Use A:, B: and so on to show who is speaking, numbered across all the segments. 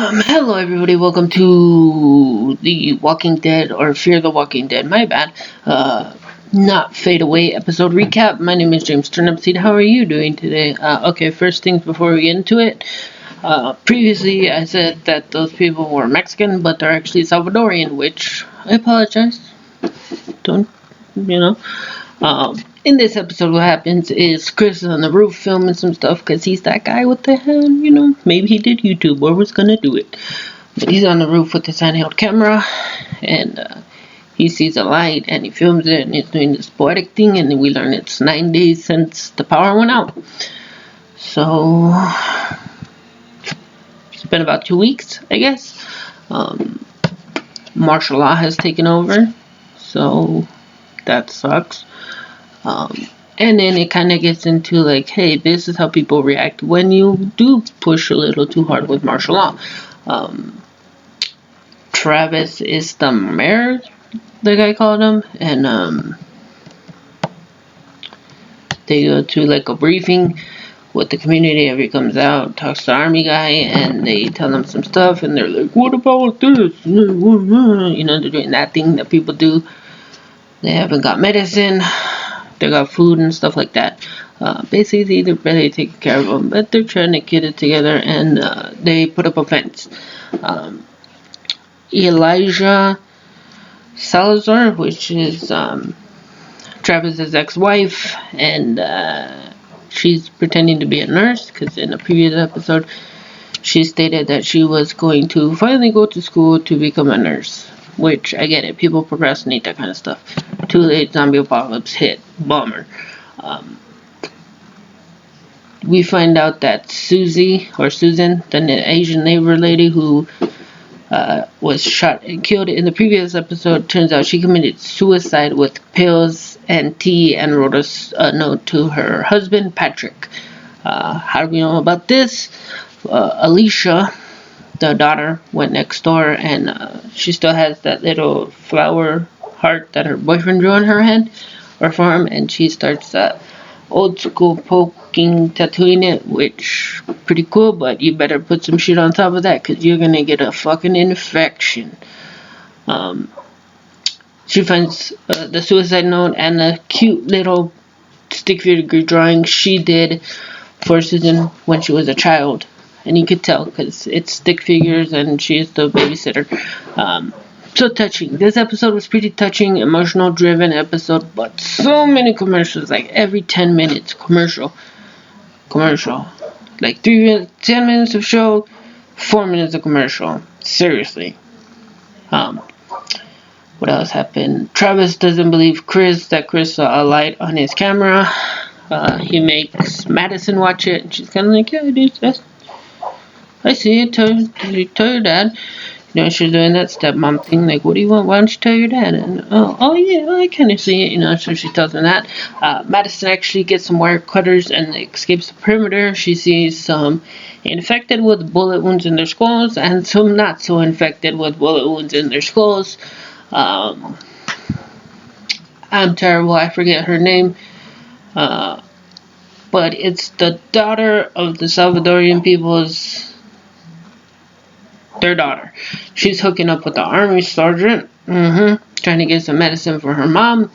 A: Hello everybody, welcome to The Walking Dead, or Fear the Walking Dead, my bad, not Fade Away episode recap. My name is James Turnipseed. How are you doing today? Okay, first things before we get into it, previously I said that those people were Mexican, but they're actually Salvadorian, which I apologize, don't, you know. In this episode, what happens is Chris is on the roof filming some stuff because he's that guy with the hand, maybe he did YouTube or was gonna do it. But he's on the roof with his handheld camera, and he sees a light and he films it and he's doing this poetic thing, and then we learn it's 9 days since the power went out. So, it's been about 2 weeks, I guess. Martial law has taken over, so that sucks. And then it kind of gets into like, hey, this is how people react when you do push a little too hard with martial law. Travis is the mayor, the guy called him, and they go to like a briefing with the community. Everybody comes out, talks to the army guy, and they tell them some stuff, and they're like, what about this? They're doing that thing that people do. They haven't got medicine. They got food and stuff like that. Basically, they're barely taking care of them, but they're trying to get it together, and they put up a fence. Elijah Salazar, which is Travis's ex-wife, and she's pretending to be a nurse, because in a previous episode, she stated that she was going to finally go to school to become a nurse. Which, I get it, people procrastinate that kind of stuff. Too late, zombie apocalypse hit. Bummer. We find out that Susie, or Susan, the Asian neighbor lady who was shot and killed in the previous episode, turns out she committed suicide with pills and tea and wrote a note to her husband, Patrick. How do we know about this? Alicia, the daughter, went next door, and she still has that little flower heart that her boyfriend drew on her hand or forearm, and she starts old school poking, tattooing it, which pretty cool, but you better put some shit on top of that because you're gonna get a fucking infection. She finds the suicide note and a cute little stick figure drawing she did for Susan when she was a child. And you could tell because it's stick figures and she's the babysitter. So touching. This episode was pretty touching, emotional driven episode, but so many commercials, like every 10 minutes, commercial. Like 10 minutes of show, 4 minutes of commercial. Seriously. What else happened? Travis doesn't believe Chris that Chris saw a light on his camera. He makes Madison watch it, and she's kind of like, yeah, it is. I see it. Tell your dad. She's doing that stepmom thing. Like, what do you want? Why don't you tell your dad? And oh yeah, I kind of see it. So she tells him that. Madison actually gets some wire cutters and escapes the perimeter. She sees some infected with bullet wounds in their skulls and some not so infected with bullet wounds in their skulls. I'm terrible. I forget her name. But it's the daughter of the Salvadorian people's. Their daughter. She's hooking up with the army sergeant, trying to get some medicine for her mom.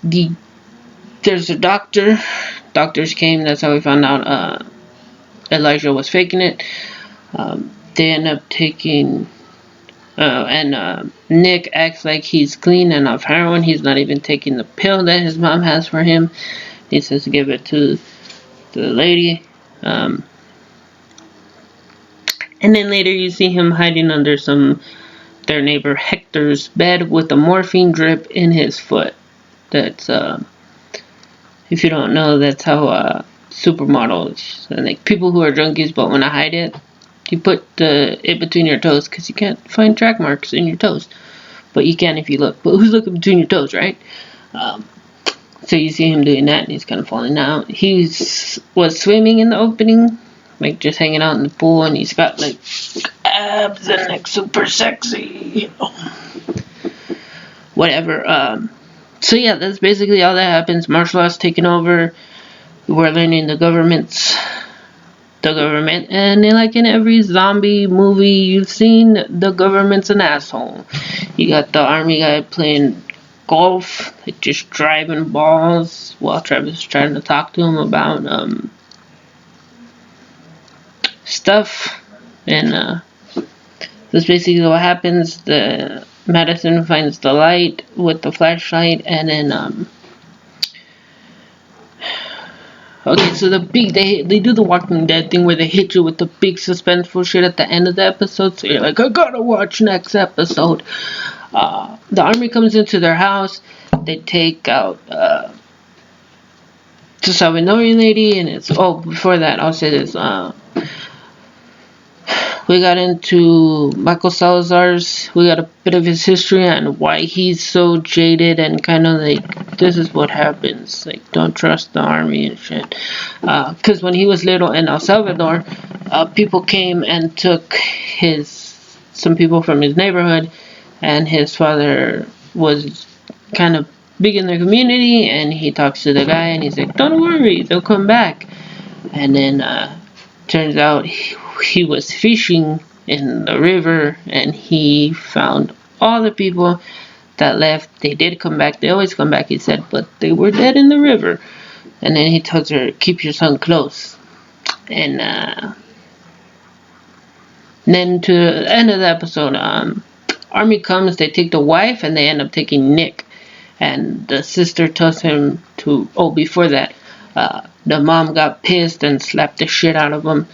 A: There's a doctor. Doctors came. That's how we found out Elijah was faking it. They end up taking, and Nick acts like he's clean and off heroin. He's not even taking the pill that his mom has for him. He says to give it to the lady. And then later you see him hiding under their neighbor Hector's bed with a morphine drip in his foot. That's, if you don't know, that's how supermodels, and like people who are junkies but want to hide it, you put it between your toes because you can't find track marks in your toes. But you can if you look. But who's looking between your toes, right? So you see him doing that, and he's kind of falling out. He was swimming in the opening, like just hanging out in the pool, and he's got like abs and like super sexy, whatever. So yeah, that's basically all that happens. Martial law's taking over. We're learning the government's the government. And like in every zombie movie you've seen, the government's an asshole. You got the army guy playing golf, like just driving balls while Travis is trying to talk to him about stuff. And that's basically what happens. The Madison finds the light with the flashlight, and then okay, so they do the Walking Dead thing where they hit you with the big suspenseful shit at the end of the episode, so you're like, I gotta watch next episode. The army comes into their house. They take out the Salvadorian lady, and before that, I'll say this. We got into Michael Salazar's. We got a bit of his history and why he's so jaded and kind of like, this is what happens. Like, don't trust the army and shit. Because when he was little in El Salvador, people came and took some people from his neighborhood, and his father was kind of big in their community, and he talks to the guy and he's like, don't worry, they'll come back. And then turns out he was fishing in the river, and he found all the people that left. They did come back. They always come back, he said, but they were dead in the river. And then he tells her, keep your son close. And then to the end of the episode, army comes, they take the wife, and they end up taking Nick. And the sister tells him before that, the mom got pissed and slapped the shit out of him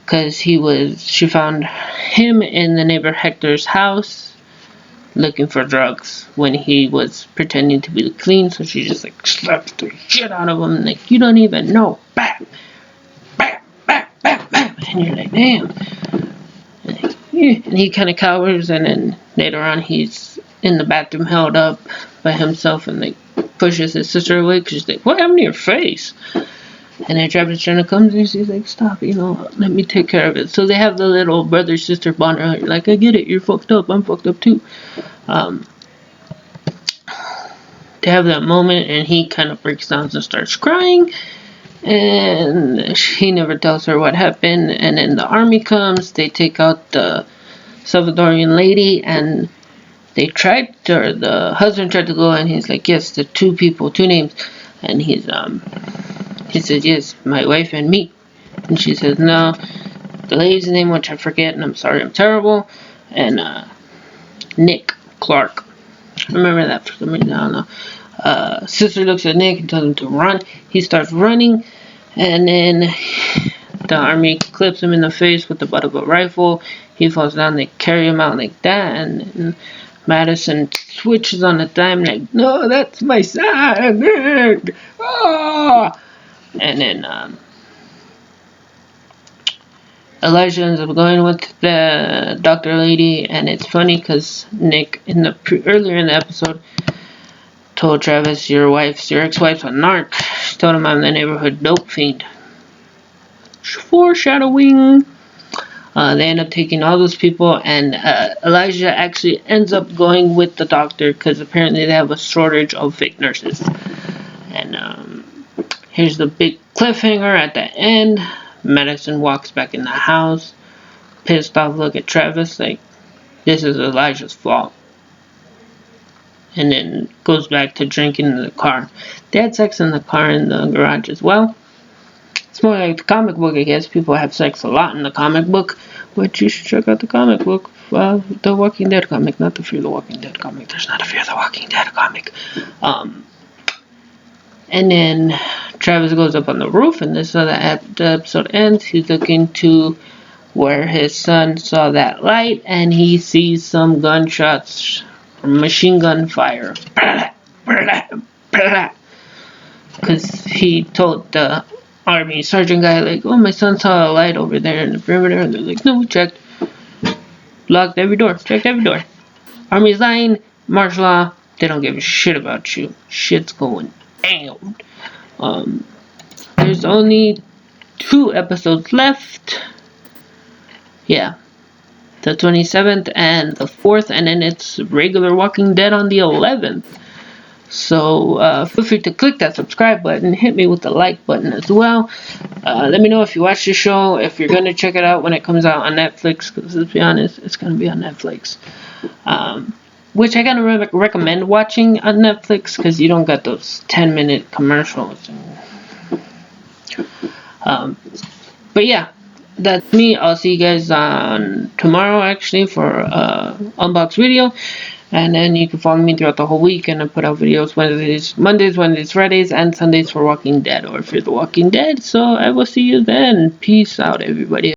A: because she found him in the neighbor Hector's house looking for drugs when he was pretending to be clean. So she just like slapped the shit out of him, like, you don't even know. Bam, bam, bam, bam, bam. And you're like, damn. And he kind of cowers, and then later on he's in the bathroom held up by himself and like pushes his sister away because she's like, what happened to your face? And then Travis Turner comes and she's like, stop, let me take care of it. So they have the little brother-sister bond. Like, I get it, you're fucked up, I'm fucked up too. They have that moment, and he kind of breaks down and starts crying. And he never tells her what happened. And then the army comes, they take out the Salvadorian lady, and the husband tried to go, and he's like, yes, the two names. And he says, yes, my wife and me. And she says, no, the lady's name, which I forget, and I'm sorry, I'm terrible. And Nick Clark. I remember that for some reason, I don't know. Sister looks at Nick and tells him to run. He starts running, and then the army clips him in the face with the butt of a rifle. He falls down, they carry him out like that, and Madison switches on a dime like, no, that's my son, Nick! Ah! And then Elijah ends up going with the doctor lady, and it's funny because Nick, earlier in the episode, told Travis, your ex-wife's a narc. She told him I'm the neighborhood dope fiend. Foreshadowing. They end up taking all those people, and Elijah actually ends up going with the doctor because apparently they have a shortage of fake nurses. And here's the big cliffhanger at the end. Madison walks back in the house, pissed off, look at Travis like, this is Elijah's fault. And then goes back to drinking in the car. They had sex in the car in the garage as well. It's more like the comic book, I guess. People have sex a lot in the comic book, but you should check out the comic book. The Walking Dead comic, not the Fear the Walking Dead comic. There's not a Fear the Walking Dead comic. And then Travis goes up on the roof, and this is how the episode ends. He's looking to where his son saw that light, and he sees some gunshots from machine gun fire. Because he told the army sergeant guy, like, oh, my son saw a light over there in the perimeter. And they're like, no, we checked. Locked every door. Checked every door. Army's lying. Martial law. They don't give a shit about you. Shit's going down. There's only 2 episodes left. Yeah. The 27th and the 4th. And then it's regular Walking Dead on the 11th. So feel free to click that subscribe button, hit me with the like button as well. Let me know if you watch the show, if you're gonna check it out when it comes out on Netflix, because let's be honest, it's gonna be on Netflix. Which I gotta recommend watching on Netflix, because you don't got those 10-minute commercials. But yeah, that's me. I'll see you guys on tomorrow actually for unbox video. And then you can follow me throughout the whole week, and I put out videos Mondays, Wednesdays, Fridays, and Sundays for Walking Dead or Fear the Walking Dead. So I will see you then. Peace out, everybody.